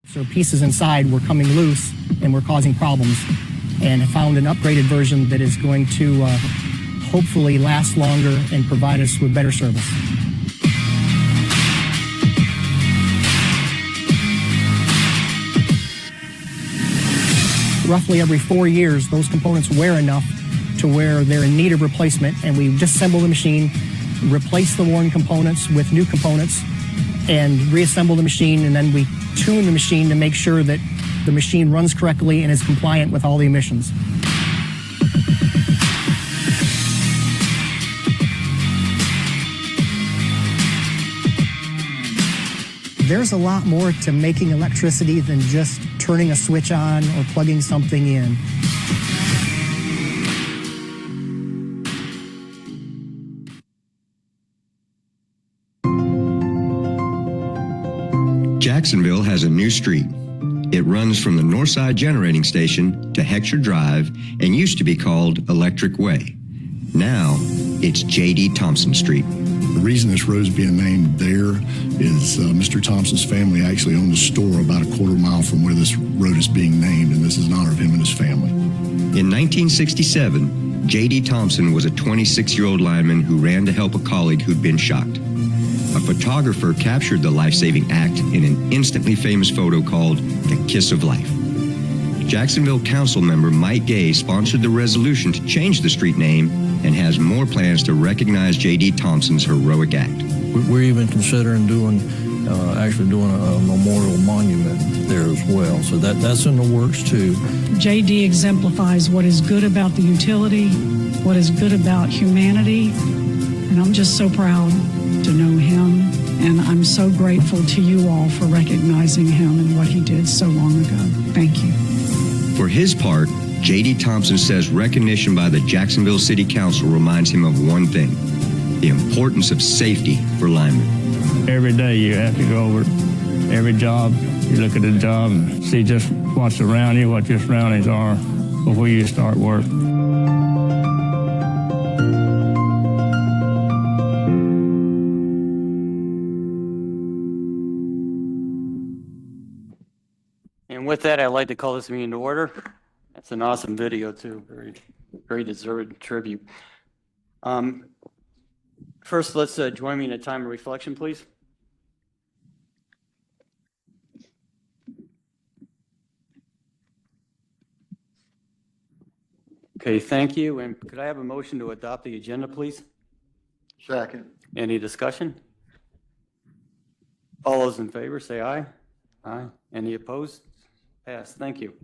So pieces inside were coming loose and were causing problems, and found an upgraded version that is going to hopefully last longer and provide us with better service. Roughly every 4 years, those components wear enough to where they're in need of replacement, and we disassemble the machine, replace the worn components with new components, and reassemble the machine, and then we tune the machine to make sure that the machine runs correctly and is compliant with all the emissions. There's a lot more to making electricity than just turning a switch on or plugging something in. Jacksonville has a new street. It runs from the Northside Generating Station to Heckscher Drive and used to be called Electric Way. Now, it's J.D. Thompson Street. The reason this road's being named there is Mr. Thompson's family actually owned a store about a quarter mile from where this road is being named, and this is in honor of him and his family. In 1967, J.D. Thompson was a 26-year-old lineman who ran to help a colleague who'd been shot. A photographer captured the life-saving act in an instantly famous photo called The Kiss of Life. Jacksonville Council member Mike Gay sponsored the resolution to change the street name and has more plans to recognize J.D. Thompson's heroic act. We're even considering doing a memorial monument there as well. So that's in the works too. J.D. exemplifies what is good about the utility, what is good about humanity, and I'm just so proud to know him, and I'm so grateful to you all for recognizing him and what he did so long ago. Thank you. For his part, J.D. Thompson says recognition by the Jacksonville City Council reminds him of one thing: the importance of safety for linemen. Every day you have to go over every job. You look at the job and see just what's around you, what your surroundings are before you start work. And with that, I'd like to call this meeting to order. That's an awesome video, too. Very deserved tribute. First, let's join me in a time of reflection, please. Okay, thank you. And could I have a motion to adopt the agenda, please? Second. Any discussion? All those in favor, say aye. Aye. Any opposed? Passed. Thank you.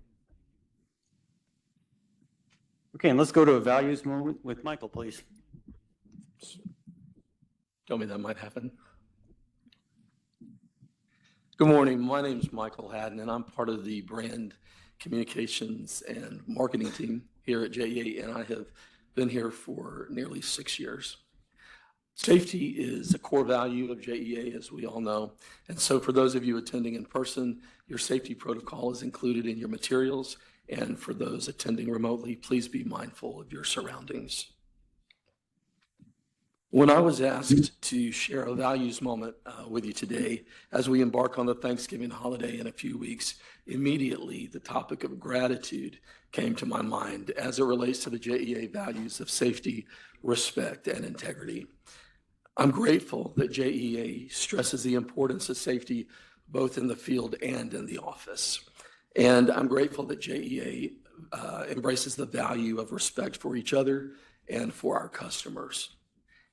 Okay, and let's go to a values moment with Michael, please. Tell me that might happen. Good morning. My name is Michael Haddon, and I'm part of the brand communications and marketing team here at JEA, and I have been here for nearly 6 years. Safety is a core value of JEA, as we all know. And so for those of you attending in person, your safety protocol is included in your materials. And for those attending remotely, please be mindful of your surroundings. When I was asked to share a values moment with you today, as we embark on the Thanksgiving holiday in a few weeks, immediately the topic of gratitude came to my mind as it relates to the JEA values of safety, respect, and integrity. I'm grateful that JEA stresses the importance of safety both in the field and in the office. And I'm grateful that JEA embraces the value of respect for each other and for our customers.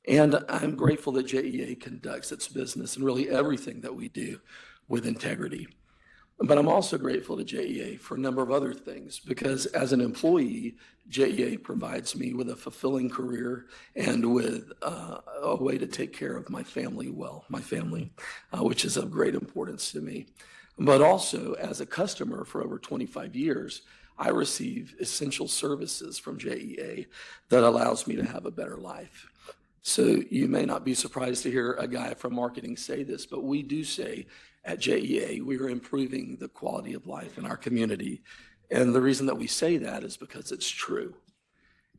And I'm grateful that JEA conducts its business and really everything that we do with integrity. But I'm also grateful to JEA for a number of other things, because as an employee, JEA provides me with a fulfilling career and with a way to take care of my family well, which is of great importance to me. But also as a customer for over 25 years, I receive essential services from JEA that allows me to have a better life. So you may not be surprised to hear a guy from marketing say this, but we do say at JEA, we are improving the quality of life in our community. And the reason that we say that is because it's true.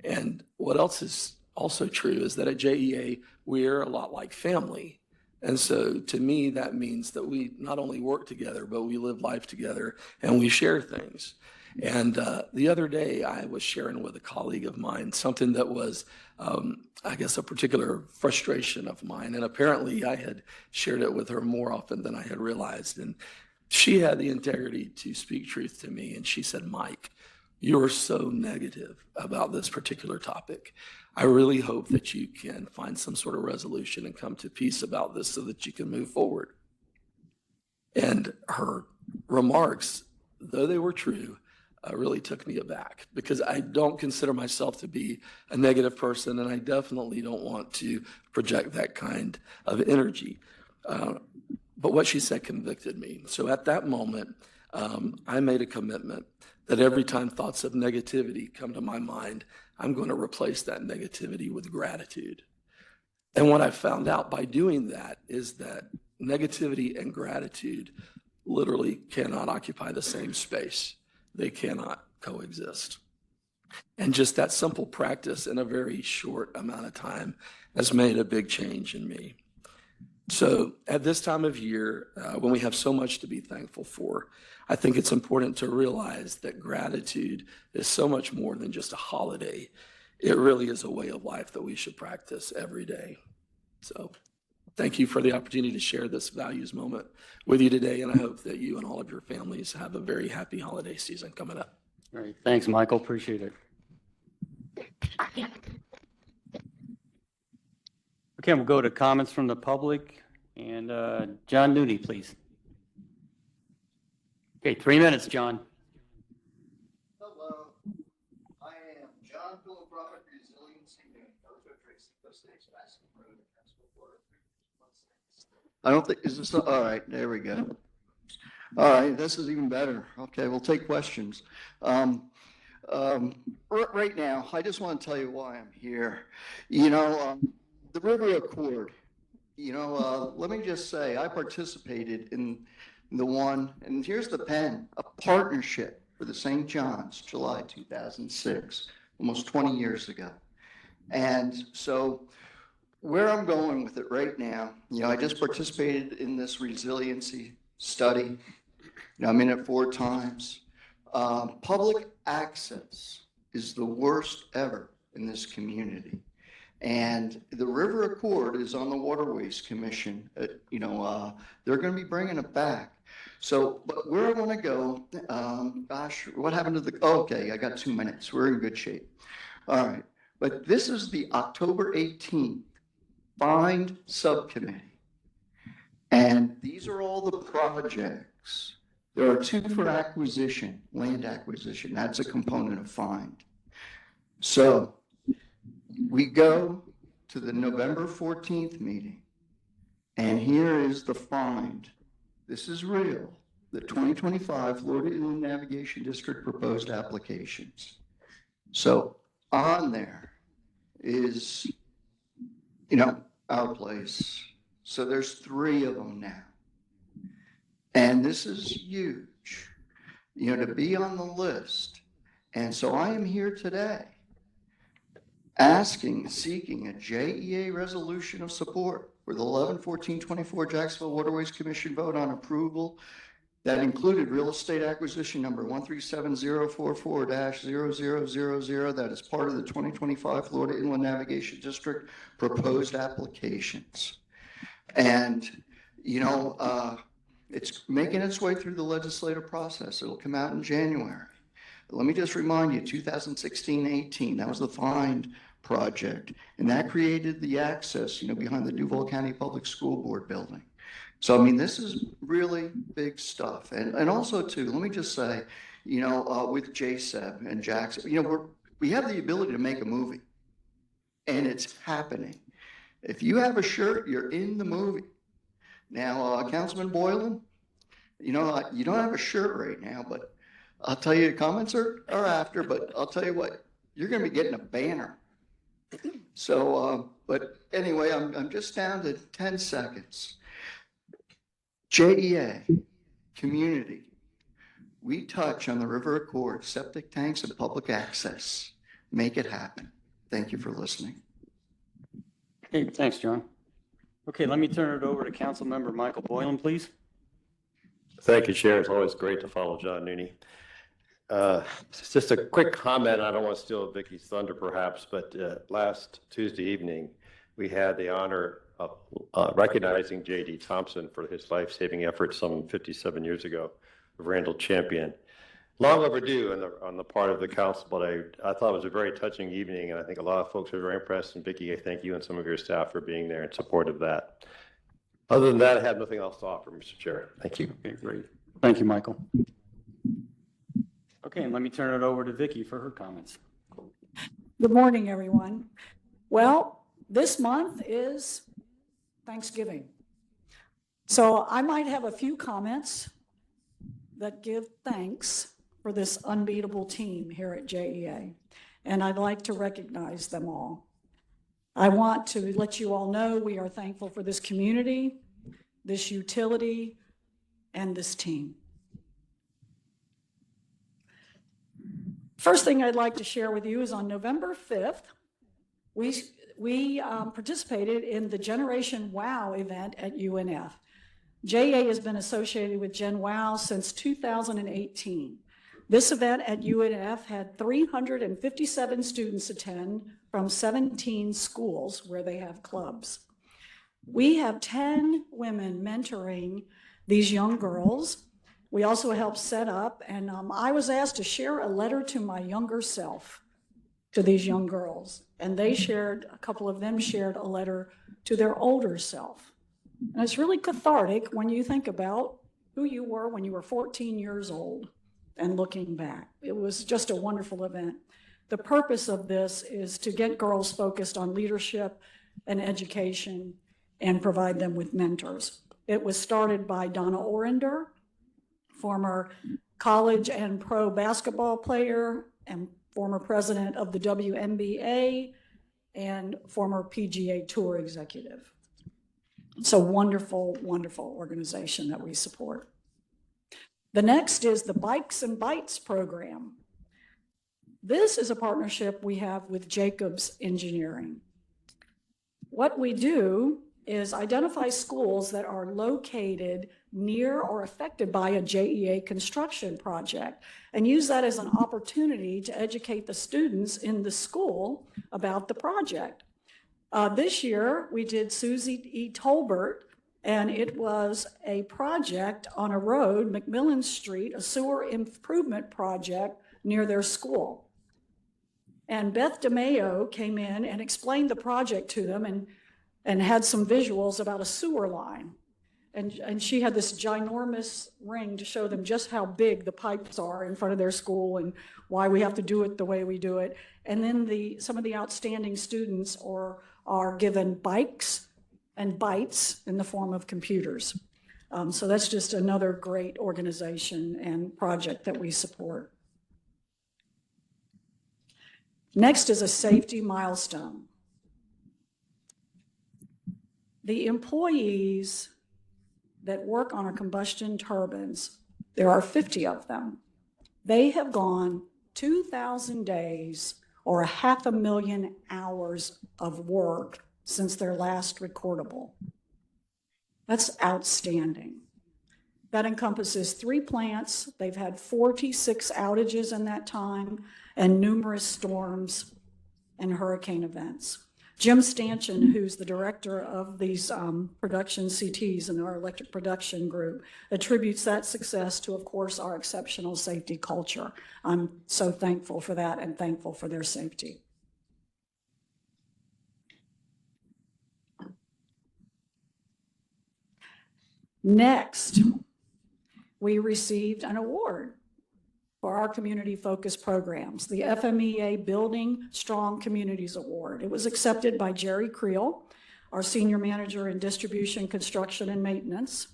And what else is also true is that at JEA, we're a lot like family. And so to me, that means that we not only work together, but we live life together and we share things. And the other day, I was sharing with a colleague of mine something that was, I guess, a particular frustration of mine. And apparently, I had shared it with her more often than I had realized. And she had the integrity to speak truth to me. And she said, Mike, you're so negative about this particular topic. I really hope that you can find some sort of resolution and come to peace about this so that you can move forward. And her remarks, though they were true, really took me aback, because I don't consider myself to be a negative person, and I definitely don't want to project that kind of energy. But what she said convicted me. So at that moment, I made a commitment that every time thoughts of negativity come to my mind, I'm going to replace that negativity with gratitude. And what I found out by doing that is that negativity and gratitude literally cannot occupy the same space. They cannot coexist. And just that simple practice in a very short amount of time has made a big change in me. So at this time of year, when we have so much to be thankful for, I think it's important to realize that gratitude is so much more than just a holiday. It really is a way of life that we should practice every day. So thank you for the opportunity to share this values moment with you today, and I hope that you and all of your families have a very happy holiday season coming up. Great. Thanks, Michael. Appreciate it. Okay, we'll go to comments from the public. And John Nudie, please. Okay, 3 minutes, John. Hello, I am John Philanthropic Resiliency. I don't think, is this, all right, there we go. All right, this is even better. Okay, we'll take questions. Right now, I just want to tell you why I'm here. You know, the River Accord, you know, let me just say, I participated in the one, and here's the pen, a partnership for the St. John's, July 2006, almost 20 years ago. And so where I'm going with it right now, you know, I just participated in this resiliency study. You know, I'm in it 4 times. Public access is the worst ever in this community. And the River Accord is on the Waterways Commission. You know, they're going to be bringing it back. So, but where I want to go, gosh, what happened to the, okay, I got 2 minutes. We're in good shape. All right. But this is the October 18th Find Subcommittee. And these are all the projects. There are 2 for acquisition, land acquisition. That's a component of Find. So we go to the November 14th meeting, and here is the Find. This is real. The 2025 Florida Inland Navigation District proposed applications. So on there is, you know, our place. So there's 3 of them now. And this is huge, you know, to be on the list. And so I am here today seeking a JEA resolution of support for the 11/14/24 Jacksonville Waterways Commission vote on approval that included real estate acquisition number 137044-0000 that is part of the 2025 Florida Inland Navigation District proposed applications. And, you know, it's making its way through the legislative process. It'll come out in January. Let me just remind you, 2016-18, that was the Find project, and that created the access, you know, behind the Duval County Public School Board building. So, I mean, this is really big stuff. And also, too, let me just say, you know, with JSEB and Jackson, you know, we have the ability to make a movie, and it's happening. If you have a shirt, you're in the movie. Now, Councilman Boylan, you know, you don't have a shirt right now, but I'll tell you, the comments are after, but I'll tell you what, you're going to be getting a banner. So, but anyway, I'm just down to 10 seconds. JEA, community, we touch on the River Accord, septic tanks and public access. Make it happen. Thank you for listening. Okay, thanks, John. Okay, let me turn it over to Councilmember Michael Boylan, please. Thank you, Chair. It's always great to follow John Nooney. It's just a quick comment. I don't want to steal Vicky's thunder, perhaps, but last Tuesday evening, we had the honor of recognizing J.D. Thompson for his life-saving efforts some 57 years ago, Randall Champion. Long overdue on the part of the council, but I thought it was a very touching evening, and I think a lot of folks were very impressed. And Vicki, I thank you and some of your staff for being there in support of that. Other than that, I have nothing else to offer, Mr. Chair. Thank you. Okay, great. Thank you, Michael. Okay, and let me turn it over to Vicki for her comments. Good morning, everyone. Well, this month is Thanksgiving. So I might have a few comments that give thanks for this unbeatable team here at JEA, and I'd like to recognize them all. I want to let you all know we are thankful for this community, this utility, and this team. First thing I'd like to share with you is on November 5th, we participated in the Generation WOW event at UNF. JEA has been associated with Gen WOW since 2018. This event at UNF had 357 students attend from 17 schools where they have clubs. We have 10 women mentoring these young girls. We also helped set up, and I was asked to share a letter to my younger self to these young girls. And they shared, a couple of them shared a letter to their older self. And it's really cathartic when you think about who you were when you were 14 years old and looking back. It was just a wonderful event. The purpose of this is to get girls focused on leadership and education and provide them with mentors. It was started by Donna Orender, former college and pro basketball player and former president of the WNBA and former PGA Tour executive. It's a wonderful, wonderful organization that we support. The next is the Bikes and Bites program. This is a partnership we have with Jacobs Engineering. What we do is identify schools that are located near or affected by a JEA construction project and use that as an opportunity to educate the students in the school about the project. This year, we did Susie E. Tolbert, and it was a project on a road, McMillan Street, a sewer improvement project near their school. And Beth DeMayo came in and explained the project to them and had some visuals about a sewer line. And she had this ginormous ring to show them just how big the pipes are in front of their school and why we have to do it the way we do it. And then some of the outstanding students are given bikes and bites in the form of computers. So that's just another great organization and project that we support. Next is a safety milestone. The employees that work on our combustion turbines, there are 50 of them. They have gone 2,000 days or 500,000 hours of work since their last recordable. That's outstanding. That encompasses 3 plants. They've had 46 outages in that time and numerous storms and hurricane events. Jim Stanchion, who's the director of these production CTs in our electric production group, attributes that success to, of course, our exceptional safety culture. I'm so thankful for that and thankful for their safety. Next, we received an award for our community-focused programs, the FMEA Building Strong Communities Award. It was accepted by Jerry Creel, our senior manager in distribution, construction, and maintenance.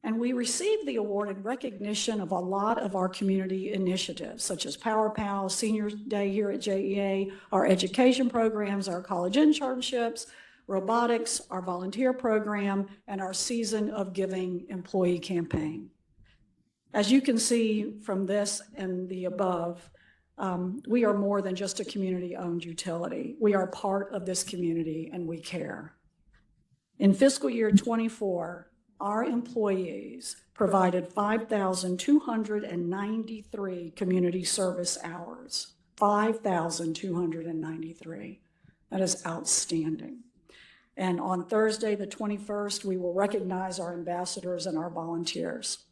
And we received the award in recognition of a lot of our community initiatives, such as Power Pal, Senior Day here at JEA, our education programs, our college internships, robotics, our volunteer program, and our Season of Giving employee campaign. As you can see from this and the above, we are more than just a community-owned utility. We are part of this community and we care. In fiscal year 24, our employees provided 5,293 community service hours. 5,293. That is outstanding. And on Thursday, the 21st, we will recognize our ambassadors and our volunteers.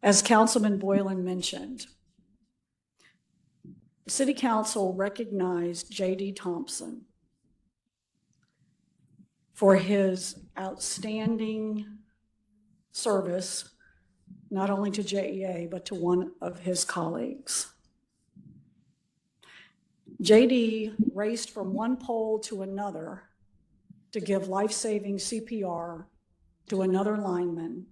As Councilman Boylan mentioned, the City Council recognized J.D. Thompson for his outstanding service, not only to JEA, but to one of his colleagues. JD raced from one pole to another to give life-saving CPR to another lineman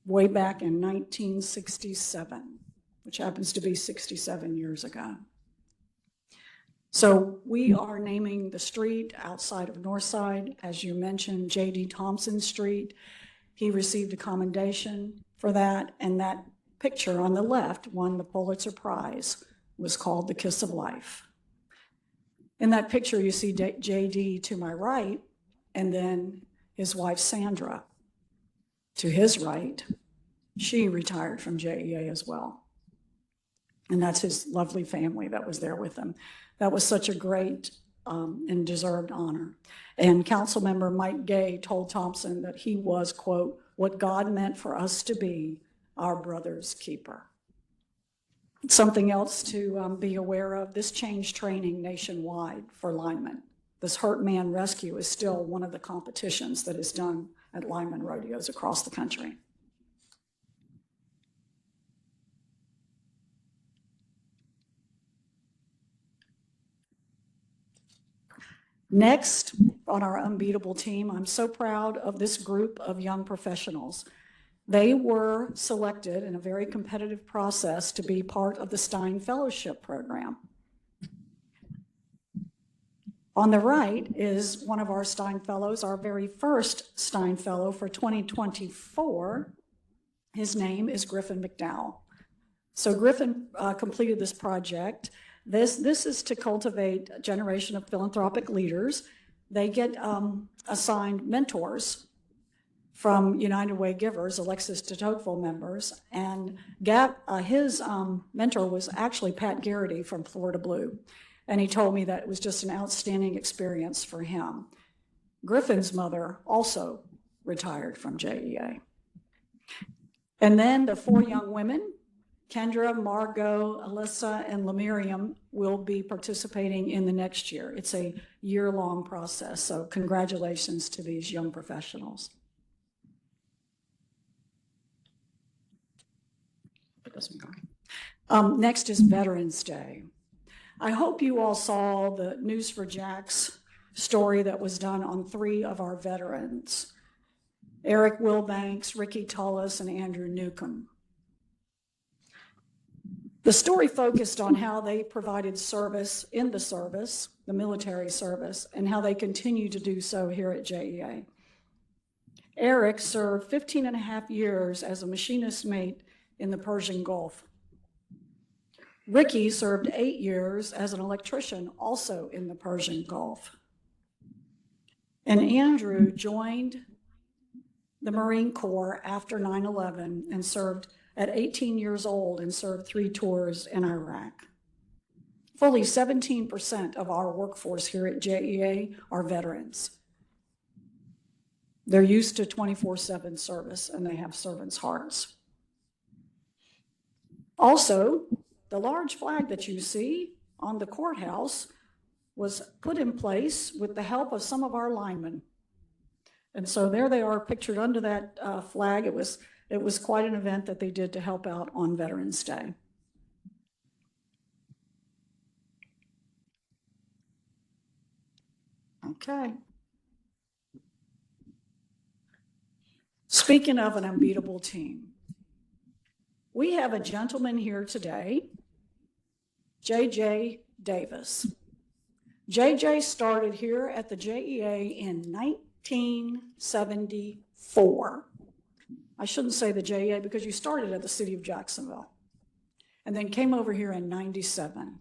way back in 1967, which happens to be 67 years ago. So we are naming the street outside of Northside, as you mentioned, J.D. Thompson Street. He received a commendation for that, and that picture on the left won the Pulitzer Prize, was called The Kiss of Life. In that picture, you see J.D. to my right, and then his wife, Sandra, to his right. She retired from JEA as well. And that's his lovely family that was there with him. That was such a great and deserved honor. And Councilmember Mike Gay told Thompson that he was, quote, what God meant for us to be, our brother's keeper. Something else to be aware of, this changed training nationwide for linemen. This Hurt Man Rescue is still one of the competitions that is done at lineman rodeos across the country. Next, on our unbeatable team, I'm so proud of this group of young professionals. They were selected in a very competitive process to be part of the Stein Fellowship Program. On the right is one of our Stein Fellows, our very first Stein Fellow for 2024. His name is Griffin McDowell. So Griffin completed this project. This is to cultivate a generation of philanthropic leaders. They get assigned mentors from United Way givers, Alexis de Tocqueville members, and his mentor was actually Pat Garrity from Florida Blue, and he told me that it was just an outstanding experience for him. Griffin's mother also retired from JEA. And then the 4 young women, Kendra, Margot, Alyssa, and Lemiriam, will be participating in the next year. It's a year-long process, so congratulations to these young professionals. Next is Veterans Day. I hope you all saw the News for Jax story that was done on 3 of our veterans, Eric Wilbanks, Ricky Tullis, and Andrew Newcomb. The story focused on how they provided service in the service, the military service, and how they continue to do so here at JEA. Eric served 15 and a half years as a machinist mate in the Persian Gulf. Ricky served 8 years as an electrician, also in the Persian Gulf. And Andrew joined the Marine Corps after 9/11 and served at 18 years old and served 3 tours in Iraq. Fully 17% of our workforce here at JEA are veterans. They're used to 24/7 service and they have servants' hearts. Also, the large flag that you see on the courthouse was put in place with the help of some of our linemen. And so there they are pictured under that flag. It was quite an event that they did to help out on Veterans Day. Okay. Speaking of an unbeatable team, we have a gentleman here today, J.J. Davis. J.J. started here at the JEA in 1974. I shouldn't say the JEA because you started at the city of Jacksonville and then came over here in 97.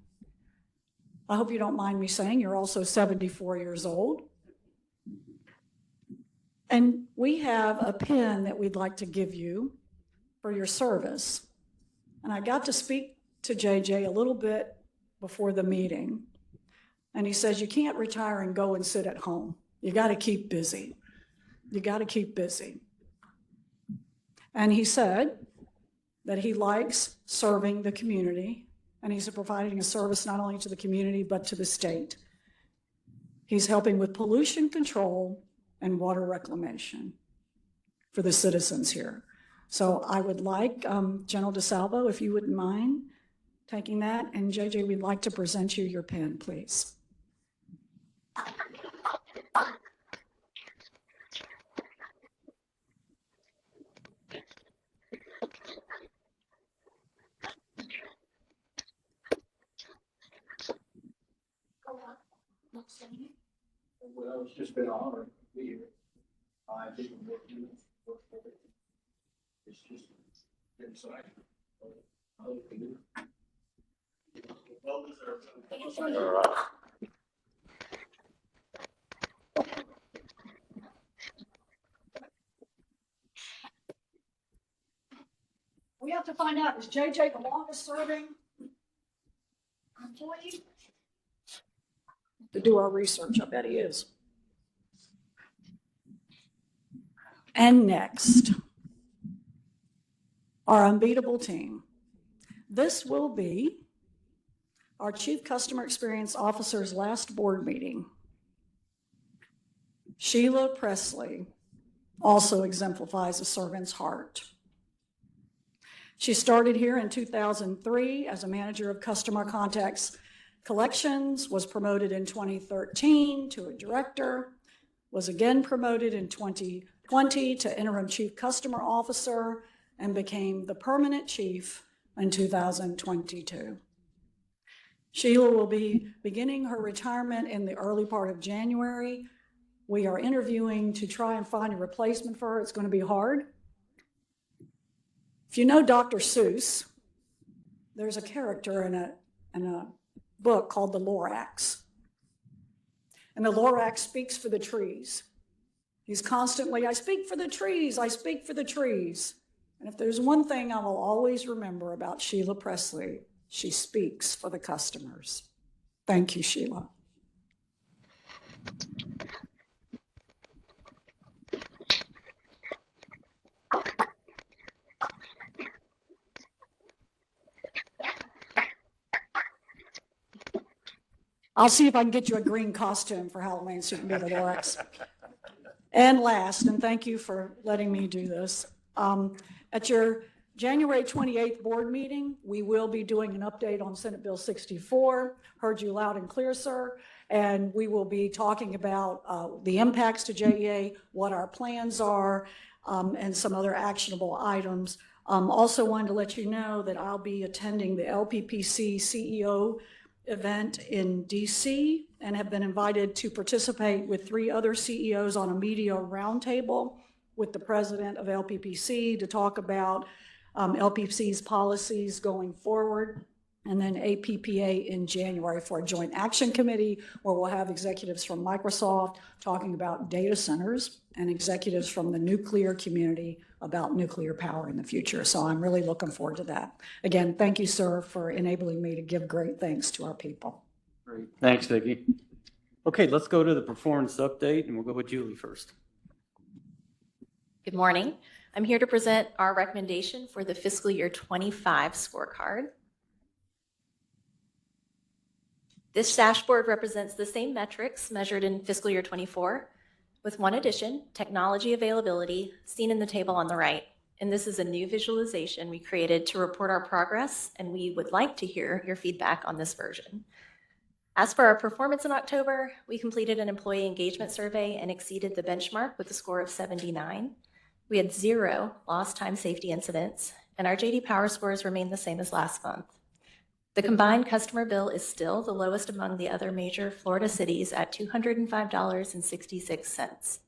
I hope you don't mind me saying you're also 74 years old. And we have a pin that we'd like to give you for your service. And I got to speak to JJ a little bit before the meeting. And he says, you can't retire and go and sit at home. You got to keep busy. You got to keep busy. And he said that he likes serving the community, and he's providing a service not only to the community, but to the state. He's helping with pollution control and water reclamation for the citizens here. So I would like General DeSalvo, if you wouldn't mind taking that. And JJ, we'd like to present you your pen, please. Well, it's just been an honor to be here. I think it's just exciting. We have to find out, is JJ the longest serving employee? To do our research, I bet he is. And next, our unbeatable team. This will be our Chief Customer Experience Officer's last board meeting. Sheila Presley also exemplifies a servant's heart. She started here in 2003 as a manager of customer contacts collections, was promoted in 2013 to a director, was again promoted in 2020 to interim chief customer officer, and became the permanent chief in 2022. Sheila will be beginning her retirement in the early part of January. We are interviewing to try and find a replacement for her. It's going to be hard. If you know Dr. Seuss, there's a character in a book called The Lorax. And the Lorax speaks for the trees. He's constantly, I speak for the trees, I speak for the trees. And if there's one thing I will always remember about Sheila Presley, she speaks for the customers. Thank you, Sheila. I'll see if I can get you a green costume for Halloween so you can be the Lorax. And last, and thank you for letting me do this, at your January 28th board meeting, we will be doing an update on Senate Bill 64. Heard you loud and clear, sir. And we will be talking about the impacts to JEA, what our plans are, and some other actionable items. Also wanted to let you know that I'll be attending the LPPC CEO event in DC and have been invited to participate with 3 other CEOs on a media roundtable with the president of LPPC to talk about LPPC's policies going forward, and then APPA in January for a joint action committee where we'll have executives from Microsoft talking about data centers and executives from the nuclear community about nuclear power in the future. So I'm really looking forward to that. Again, thank you, sir, for enabling me to give great thanks to our people. Great. Thanks, Vicki. Okay, let's go to the performance update, and we'll go with Julie first. Good morning. I'm here to present our recommendation for the fiscal year 25 scorecard. This dashboard represents the same metrics measured in fiscal year 24, with one addition, technology availability, seen in the table on the right. And this is a new visualization we created to report our progress, and we would like to hear your feedback on this version. As for our performance in October, we completed an employee engagement survey and exceeded the benchmark with a score of 79. We had 0 lost time safety incidents, and our JD Power scores remain the same as last month. The combined customer bill is still the lowest among the other major Florida cities at $205.66.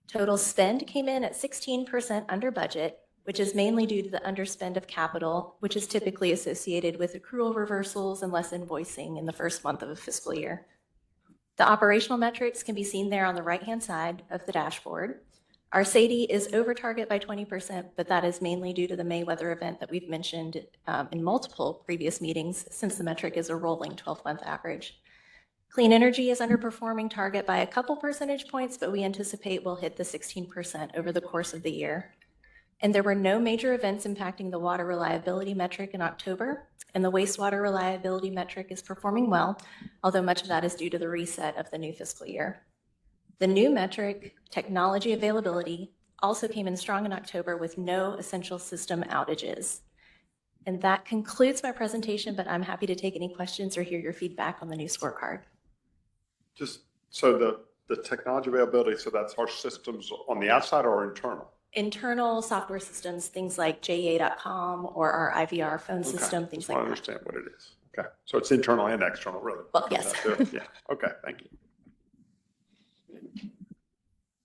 Total spend came in at 16% under budget, which is mainly due to the underspend of capital, which is typically associated with accrual reversals and less invoicing in the first month of a fiscal year. The operational metrics can be seen there on the right-hand side of the dashboard. Our SAIDI is over target by 20%, but that is mainly due to the May weather event that we've mentioned in multiple previous meetings, since the metric is a rolling 12-month average. Clean energy is underperforming target by a couple percentage points, but we anticipate we'll hit the 16% over the course of the year. And there were no major events impacting the water reliability metric in October, and the wastewater reliability metric is performing well, although much of that is due to the reset of the new fiscal year. The new metric, technology availability, also came in strong in October with no essential system outages. And that concludes my presentation, but I'm happy to take any questions or hear your feedback on the new scorecard. Just so the technology availability, so that's our systems on the outside or internal? Internal software systems, things like JEA.com or our IVR phone system, things like that. I understand what it is. Okay. So it's internal and external, really? Well, yes. Yeah. Okay. Thank you.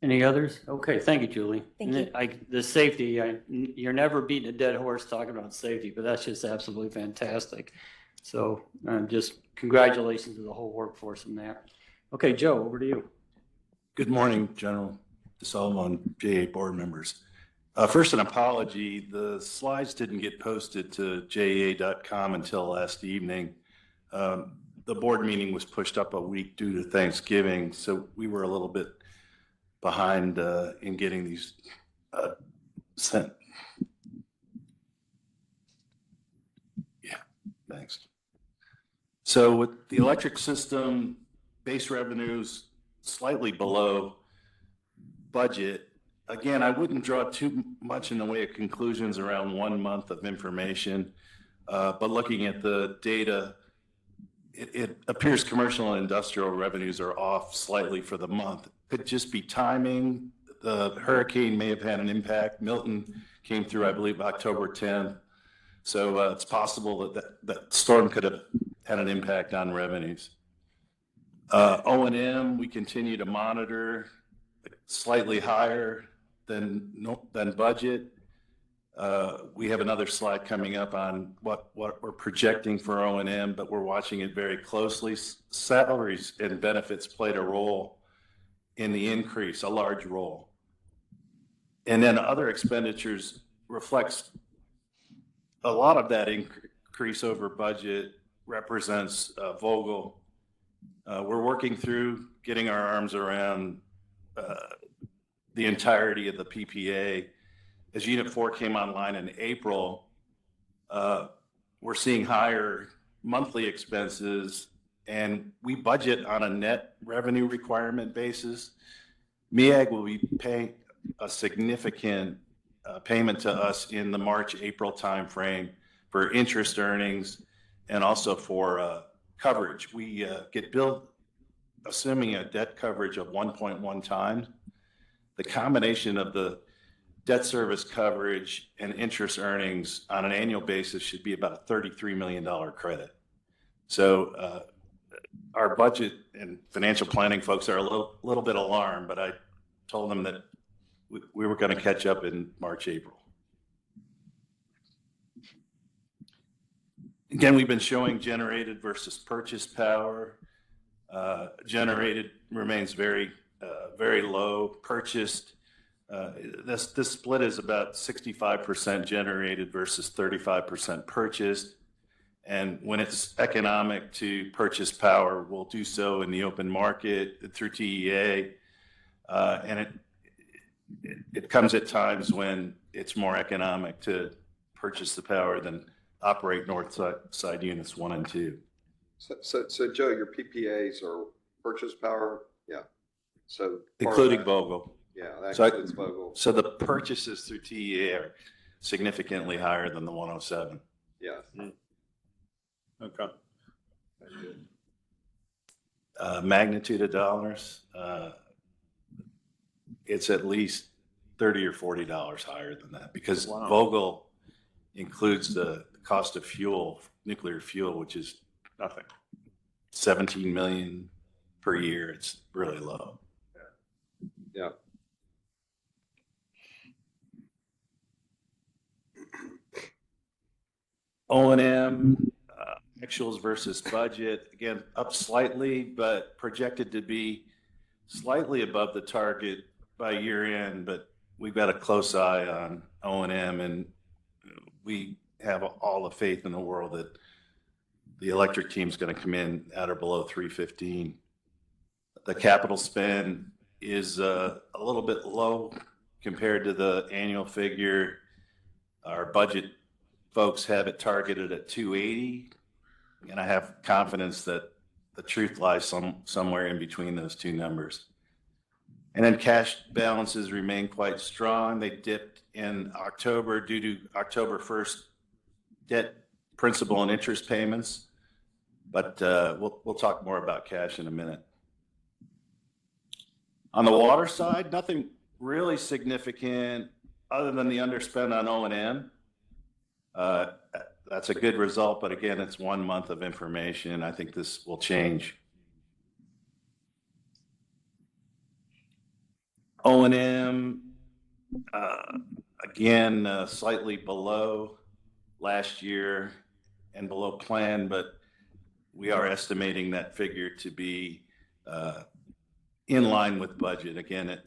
Any others? Okay, thank you, Julie. Thank you. The safety, you're never beating a dead horse talking about safety, but that's just absolutely fantastic. So just congratulations to the whole workforce in there. Okay, Joe, over to you. Good morning, General DeSalvo, JEA board members. First, an apology. The slides didn't get posted to JEA.com until last evening. The board meeting was pushed up a week due to Thanksgiving, so we were a little bit behind in getting these sent. Yeah, thanks. So with the electric system, base revenues slightly below budget. Again, I wouldn't draw too much in the way of conclusions around 1 month of information, but looking at the data, it appears commercial and industrial revenues are off slightly for the month. Could just be timing. The hurricane may have had an impact. Milton came through, I believe, October 10th. So it's possible that storm could have had an impact on revenues. O&M, we continue to monitor, slightly higher than budget. We have another slide coming up on what we're projecting for O&M, but we're watching it very closely. Salaries and benefits played a role in the increase, a large role. And then other expenditures reflects a lot of that increase over budget represents Vogtle. We're working through getting our arms around the entirety of the PPA. As Unit 4 came online in April, we're seeing higher monthly expenses, and we budget on a net revenue requirement basis. MEAG will be paying a significant payment to us in the March-April timeframe for interest earnings and also for coverage. We get billed assuming a debt coverage of 1.1 times. The combination of the debt service coverage and interest earnings on an annual basis should be about a $33 million credit. So our budget and financial planning folks are a little bit alarmed, but I told them that we were going to catch up in March, April. Again, we've been showing generated versus purchased power. Generated remains very low. Purchased, this split is about 65% generated versus 35% purchased. And when it's economic to purchase power, we'll do so in the open market through TEA. And it comes at times when it's more economic to purchase the power than operate north side units 1 and 2. So Joe, your PPAs are purchase power? Yeah. So including Vogtle. Yeah, that includes Vogtle. So the purchases through TEA are significantly higher than the 107. Yeah. Okay. Magnitude of dollars, it's at least $30 or $40 higher than that because Vogtle includes the cost of fuel, nuclear fuel, which is nothing. 17 million per year. It's really low. Yeah. O&M, actuals versus budget, again, up slightly, but projected to be slightly above the target by year end, but we've got a close eye on O&M, and we have all the faith in the world that the electric team's going to come in at or below 315. The capital spend is a little bit low compared to the annual figure. Our budget folks have it targeted at 280, and I have confidence that the truth lies somewhere in between those two numbers. And then cash balances remain quite strong. They dipped in October due to October 1st debt principal and interest payments, but we'll talk more about cash in a minute. On the water side, nothing really significant other than the underspend on O&M. That's a good result, but again, it's 1 month of information. I think this will change. O&M, again, slightly below last year and below plan, but we are estimating that figure to be in line with budget. Again,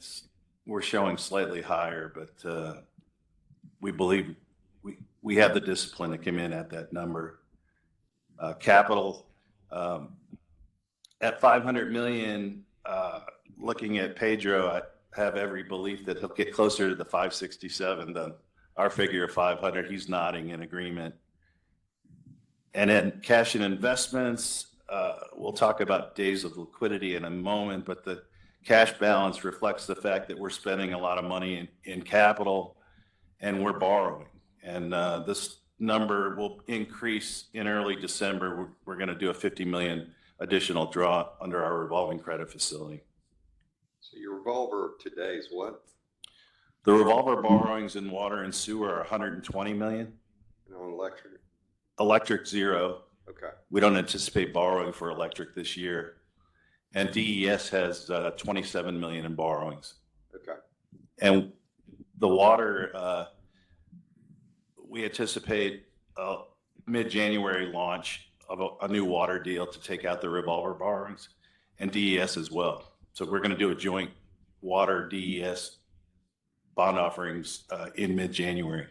we're showing slightly higher, but we believe we have the discipline to come in at that number. Capital at $500 million, looking at Pedro, I have every belief that he'll get closer to the 567 than our figure of 500. He's nodding in agreement. And then cash and investments, we'll talk about days of liquidity in a moment, but the cash balance reflects the fact that we're spending a lot of money in capital and we're borrowing. And this number will increase in early December. We're going to do a $50 million additional draw under our revolving credit facility. So your revolver today is what? The revolver borrowings in water and sewer are $120 million. And on electric? Electric, zero. Okay. We don't anticipate borrowing for electric this year. And DES has 27 million in borrowings. Okay. And the water, we anticipate a mid-January launch of a new water deal to take out the revolver borrowings, and DES as well. So we're going to do a joint water DES bond offerings in mid-January.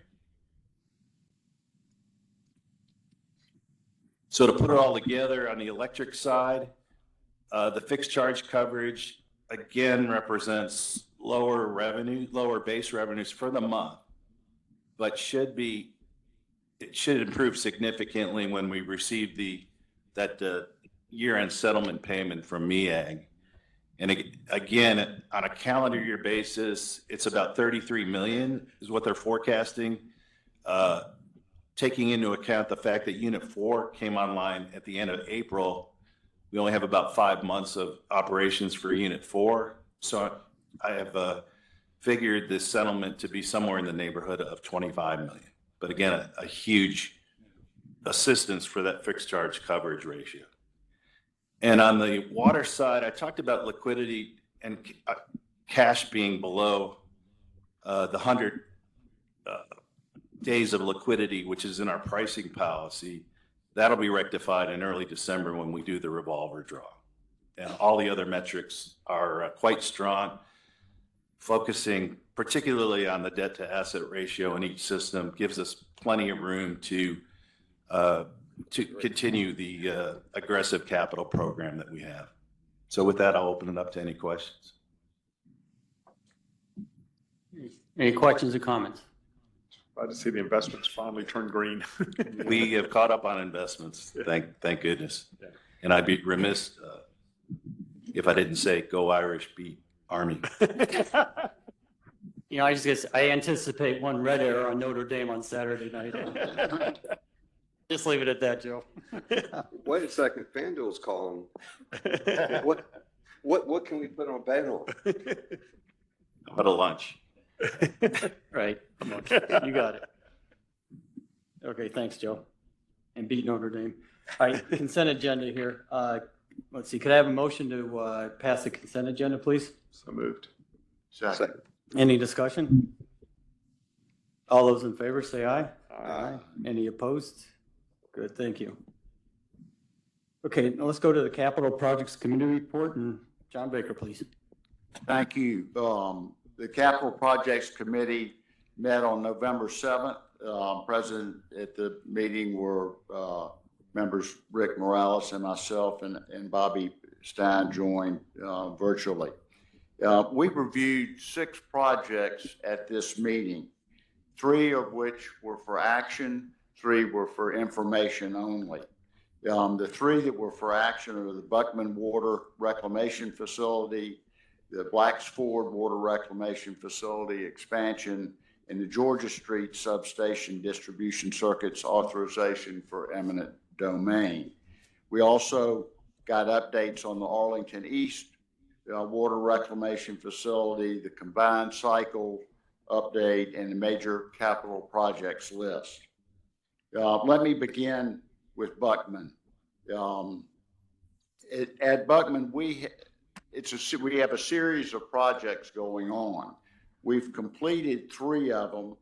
So to put it all together, on the electric side, the fixed charge coverage again represents lower base revenues for the month, but it should improve significantly when we receive that year-end settlement payment from MEAG. And again, on a calendar year basis, it's about 33 million is what they're forecasting, taking into account the fact that Unit 4 came online at the end of April. We only have about 5 months of operations for Unit 4. So I have figured this settlement to be somewhere in the neighborhood of 25 million. But again, a huge assistance for that fixed charge coverage ratio. And on the water side, I talked about liquidity and cash being below the 100 days of liquidity, which is in our pricing policy. That'll be rectified in early December when we do the revolver draw. And all the other metrics are quite strong, focusing particularly on the debt to asset ratio in each system gives us plenty of room to continue the aggressive capital program that we have. So with that, I'll open it up to any questions. Any questions or comments? Glad to see the investments finally turn green. We have caught up on investments, thank goodness. Yeah. And I'd be remiss if I didn't say go Irish, beat Army. You know, I anticipate one red arrow on Notre Dame on Saturday night. Just leave it at that, Joe. Wait a second, FanDuel's calling. What can we put on Banner? How about a lunch? Right. Come on. You got it. Okay, thanks, Joe. And beat Notre Dame. All right, consent agenda here. Let's see, could I have a motion to pass the consent agenda, please? So moved. Second. Any discussion? All those in favor say aye. Aye. Any opposed? Good, thank you. Okay, now let's go to the Capital Projects Committee report, and John Baker, please. Thank you. The Capital Projects Committee met on November 7th. Present at the meeting were members Rick Morales and myself, and Bobby Stein joined virtually. We reviewed 6 projects at this meeting, 3 of which were for action, 3 were for information only. The 3 that were for action are the Buckman Water Reclamation Facility, the Blacks Ford Water Reclamation Facility expansion, and the Georgia Street Substation Distribution Circuits authorization for eminent domain. We also got updates on the Arlington East Water Reclamation Facility, the combined cycle update, and the major capital projects list. Let me begin with Buckman. At Buckman, we have a series of projects going on. We've completed 3 of them.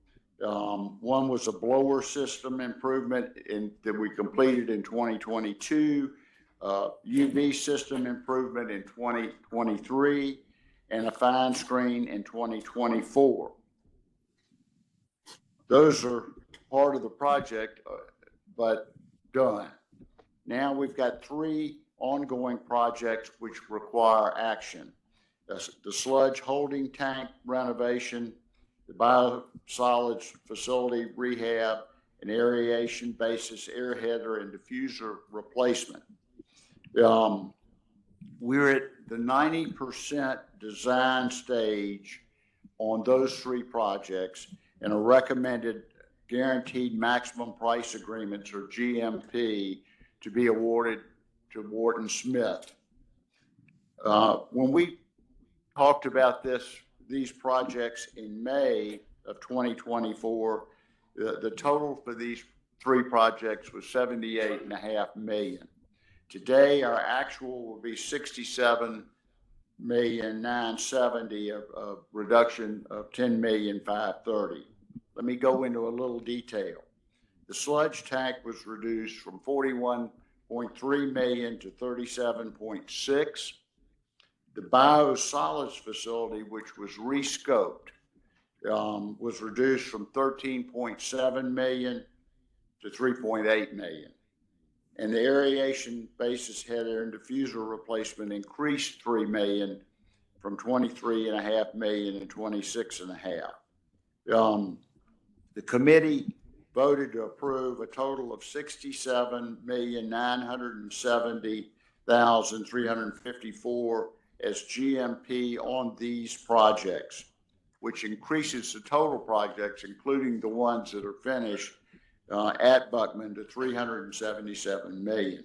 One was a blower system improvement that we completed in 2022, UV system improvement in 2023, and a fine screen in 2024. Those are part of the project, but done. Now we've got 3 ongoing projects which require action. The sludge holding tank renovation, the biosolids facility rehab, and aeration basis air header and diffuser replacement. We're at the 90% design stage on those 3 projects, and a recommended guaranteed maximum price agreements, or GMP, to be awarded to Wharton Smith. When we talked about these projects in May of 2024, the total for these 3 projects was $78.5 million. Today, our actual will be $67,970,000, a reduction of $10,530,000. Let me go into a little detail. The sludge tank was reduced from $41.3 million to $37.6 million. The biosolids facility, which was rescoped, was reduced from $13.7 million to $3.8 million. And the aeration basis header and diffuser replacement increased $3 million from $23.5 million to $26.5 million. The committee voted to approve a total of $67,970,354 as GMP on these projects, which increases the total projects, including the ones that are finished at Buckman, to $377 million.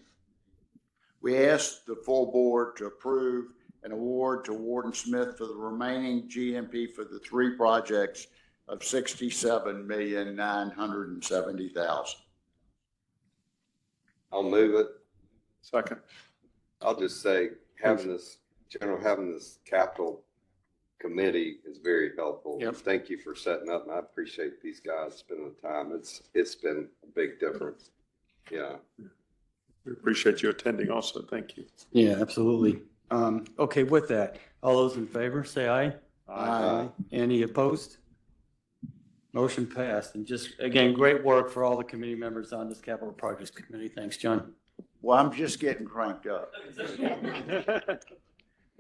We asked the full board to approve an award to Wharton Smith for the remaining GMP for the 3 projects of $67,970,000. I'll move it. Second. I'll just say having this capital committee is very helpful. Yep. Thank you for setting up, and I appreciate these guys spending the time. It's been a big difference. Yeah. We appreciate you attending also. Thank you. Yeah, absolutely. Okay, with that, all those in favor, say aye. Aye. Any opposed? Motion passed. And just, again, great work for all the committee members on this Capital Projects Committee. Thanks, John. Well, I'm just getting cranked up.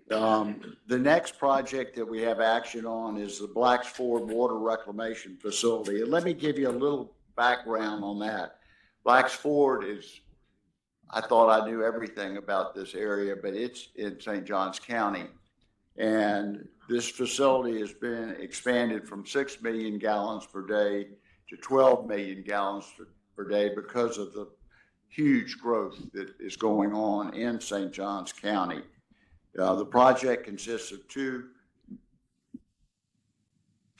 The next project that we have action on is the Blacks Ford Water Reclamation Facility. And let me give you a little background on that. Blacks Ford is, I thought I knew everything about this area, but it's in St. Johns County. And this facility has been expanded from 6 million gallons per day to 12 million gallons per day because of the huge growth that is going on in St. Johns County. The project consists of 2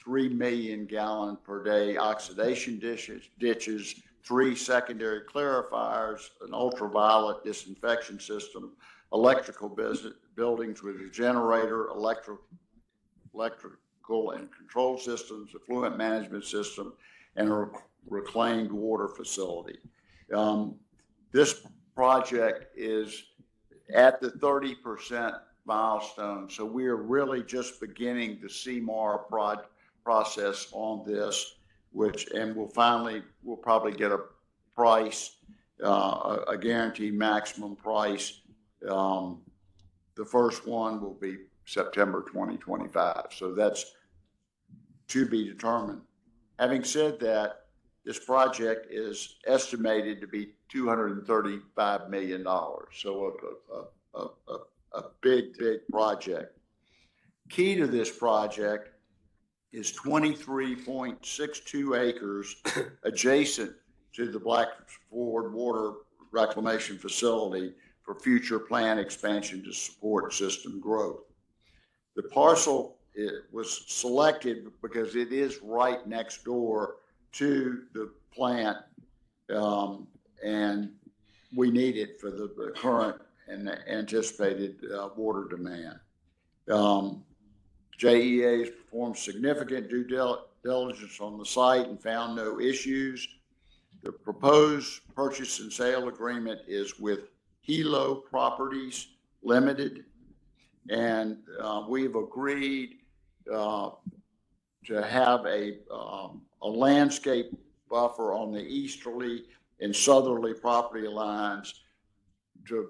3 million gallon per day oxidation ditches, 3 secondary clarifiers, an ultraviolet disinfection system, electrical buildings with a generator, electrical and control systems, a fluent management system, and a reclaimed water facility. This project is at the 30% milestone, so we are really just beginning the CMAR process on this, and we'll probably get a price, a guaranteed maximum price. The first one will be September 2025, so that's to be determined. Having said that, this project is estimated to be $235 million, so a big project. Key to this project is 23.62 acres adjacent to the Blackford Water Reclamation Facility for future plant expansion to support system growth. The parcel was selected because it is right next door to the plant, and we need it for the current and anticipated water demand. JEA has performed significant due diligence on the site and found no issues. The proposed purchase and sale agreement is with Hilo Properties Limited, and we've agreed to have a landscape buffer on the easterly and southerly property lines to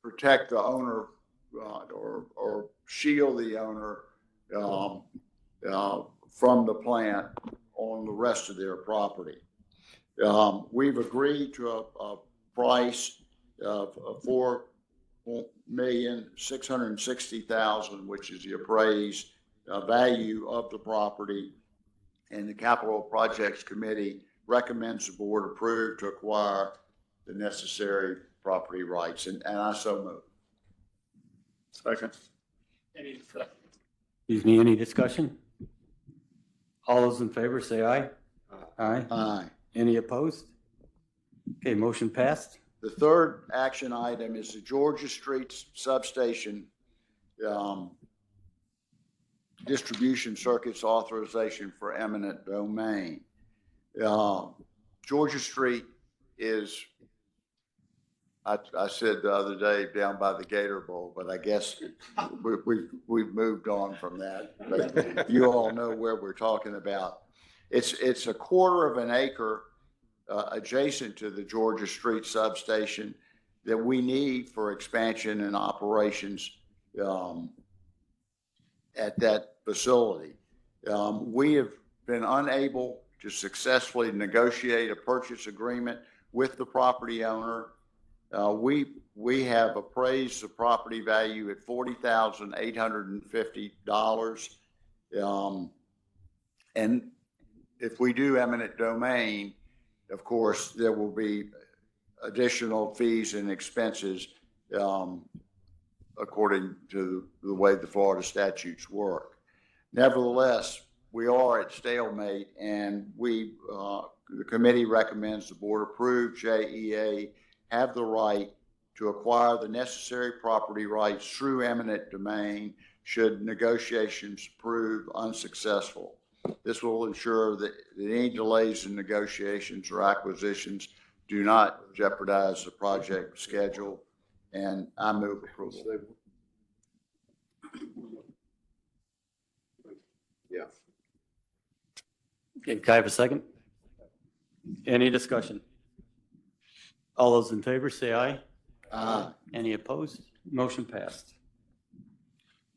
protect the owner or shield the owner from the plant on the rest of their property. We've agreed to a price of $4,660,000, which is the appraised value of the property, and the Capital Projects Committee recommends the board approve to acquire the necessary property rights, and I so move. Second. Any discussion? All those in favor say aye. Aye. Aye. Any opposed? Okay, motion passed. The third action item is the Georgia Street Substation distribution circuits authorization for eminent domain. Georgia Street is, I said the other day, down by the Gator Bowl, but I guess we've moved on from that. But you all know where we're talking about. It's a quarter of an acre adjacent to the Georgia Street substation that we need for expansion and operations at that facility. We have been unable to successfully negotiate a purchase agreement with the property owner. We have appraised the property value at $40,850. And if we do eminent domain, of course, there will be additional fees and expenses according to the way the Florida statutes work. Nevertheless, we are at stalemate, and the committee recommends the board approve JEA have the right to acquire the necessary property rights through eminent domain should negotiations prove unsuccessful. This will ensure that any delays in negotiations or acquisitions do not jeopardize the project schedule, and I move approval. Yeah. Okay, can I have a second? Any discussion? All those in favor say aye. Aye. Any opposed? Motion passed.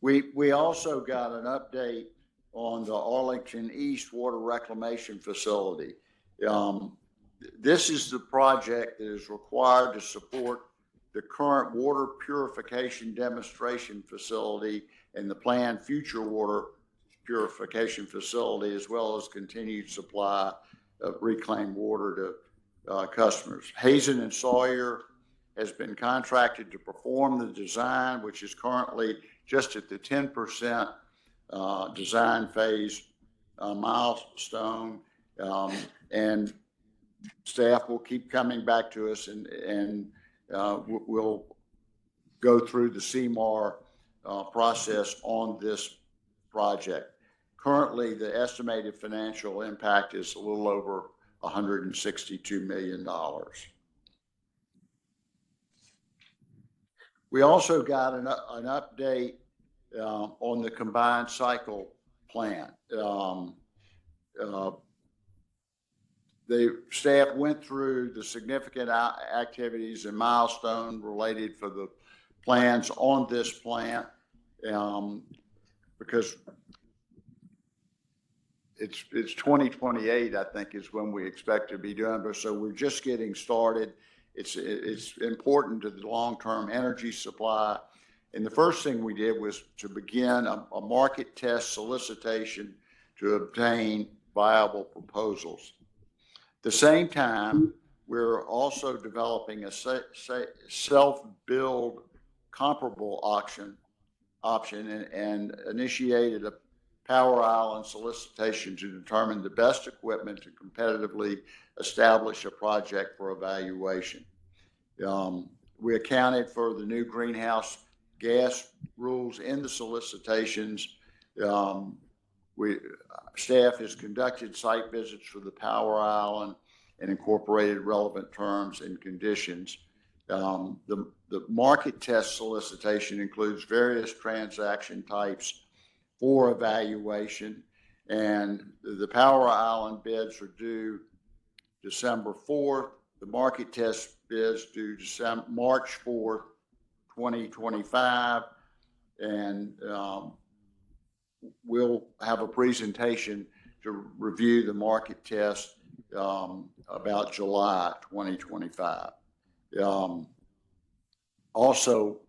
We also got an update on the Arlington East Water Reclamation Facility. This is the project that is required to support the current water purification demonstration facility and the planned future water purification facility, as well as continued supply of reclaimed water to customers. Hazen and Sawyer has been contracted to perform the design, which is currently just at the 10% design phase milestone, and staff will keep coming back to us, and we'll go through the CMAR process on this project. Currently, the estimated financial impact is a little over $162 million. We also got an update on the combined cycle plant. The staff went through the significant activities and milestone related for the plans on this plant because it's 2028, I think, is when we expect to be doing it. So we're just getting started. It's important to the long-term energy supply. And the first thing we did was to begin a market test solicitation to obtain viable proposals. At the same time, we're also developing a self-build comparable option and initiated a Power Island solicitation to determine the best equipment to competitively establish a project for evaluation. We accounted for the new greenhouse gas rules in the solicitations. Staff has conducted site visits for the Power Island and incorporated relevant terms and conditions. The market test solicitation includes various transaction types for evaluation, and the Power Island bids are due December 4th. The market test bids due March 4th, 2025, and we'll have a presentation to review the market test about July 2025. Also,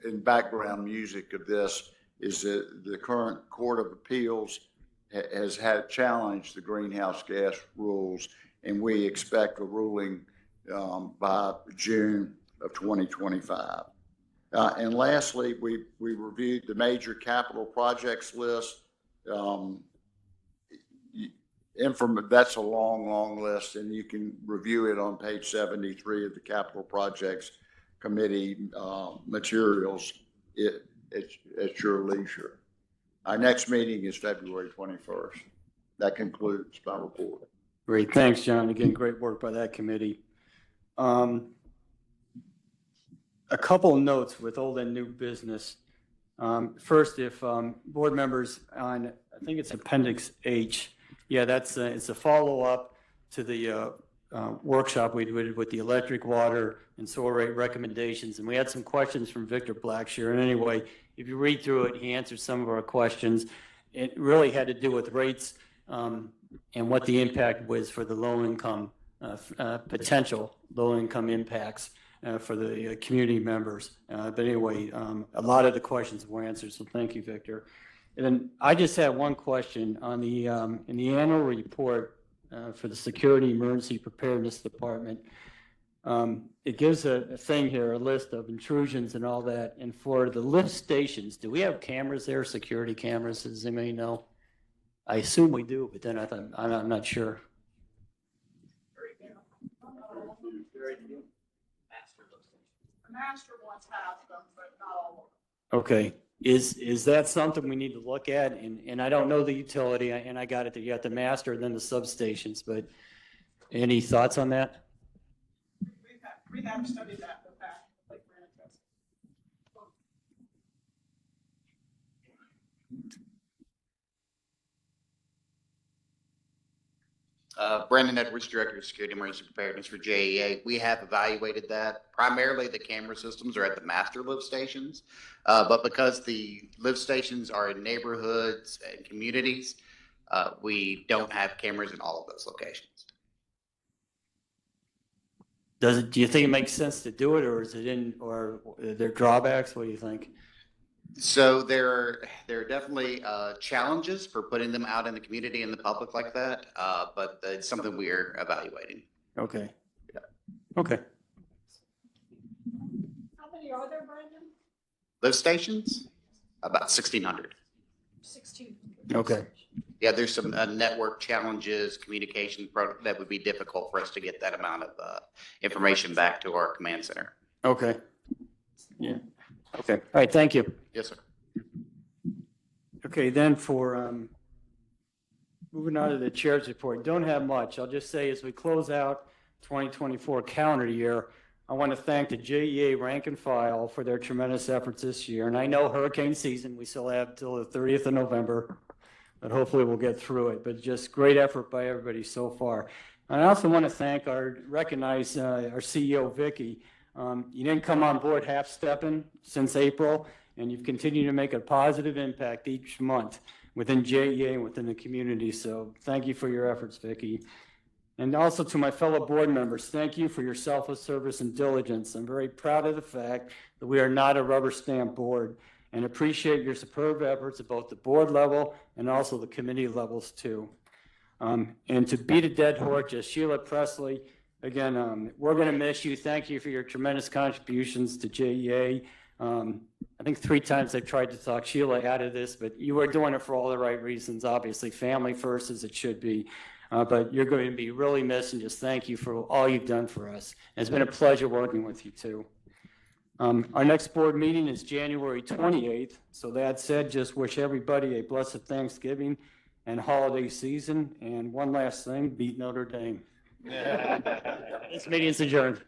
in background music of this is that the current Court of Appeals has had challenged the greenhouse gas rules, and we expect a ruling by June of 2025. And lastly, we reviewed the major capital projects list. That's a long list, and you can review it on page 73 of the Capital Projects Committee materials at your leisure. Our next meeting is February 21st. That concludes my report. Great. Thanks, John. Again, great work by that committee. A couple of notes with old and new business. First, if board members on, I think it's Appendix H, yeah, it's a follow-up to the workshop we did with the electric, water, and sewer rate recommendations. And we had some questions from Victor Blackshear. And anyway, if you read through it, he answered some of our questions. It really had to do with rates and what the impact was for the low-income, potential low-income impacts for the community members. But anyway, a lot of the questions were answered, so thank you, Victor. And then I just had one question on the in the annual report for the Security Emergency Preparedness Department. It gives a thing here, a list of intrusions and all that. And for the lift stations, do we have cameras there, security cameras, as they may know? I assume we do, but then I'm not sure. Master wants half of them, but not all of them. Okay. Is that something we need to look at? And I don't know the utility, and I got it that you got the master and then the substations, but any thoughts on that? We have studied that in the past. Brandon Edwards, Director of Security Emergency Preparedness for JEA. We have evaluated that. Primarily, the camera systems are at the master lift stations, but because the lift stations are in neighborhoods and communities, we don't have cameras in all of those locations. Do you think it makes sense to do it, or is it or are there drawbacks? What do you think? So there are definitely challenges for putting them out in the community and the public like that, but it's something we are evaluating. Okay. Yeah. Okay. How many are there, Brandon? Lift stations? About 1,600. 1,600. Okay. Yeah, there's some network challenges, communication that would be difficult for us to get that amount of information back to our command center. Okay. Yeah. Okay. All right. Thank you. Yes, sir. Okay. Then for Moving on to the chair's report. Don't have much. I'll just say as we close out 2024 calendar year, I want to thank the JEA rank and file for their tremendous efforts this year. And I know hurricane season, we still have till the 30th of November, but hopefully we'll get through it. But just great effort by everybody so far. And I also want to recognize our CEO, Vicki. You didn't come on board half-stepping since April, and you've continued to make a positive impact each month within JEA and within the community. So thank you for your efforts, Vicki. And also to my fellow board members, thank you for your selfless service and diligence. I'm very proud of the fact that we are not a rubber stamp board and appreciate your superb efforts at both the board level and also the committee levels too. And to beat a dead horse, just Sheila Presley, again, we're going to miss you. Thank you for your tremendous contributions to JEA. I think 3 times I've tried to talk Sheila out of this, but you are doing it for all the right reasons, obviously, family first as it should be. But you're going to be really missed, and just thank you for all you've done for us. It's been a pleasure working with you too. Our next board meeting is January 28th. So that said, just wish everybody a blessed Thanksgiving and holiday season. And one last thing, beat Notre Dame. This meeting is adjourned.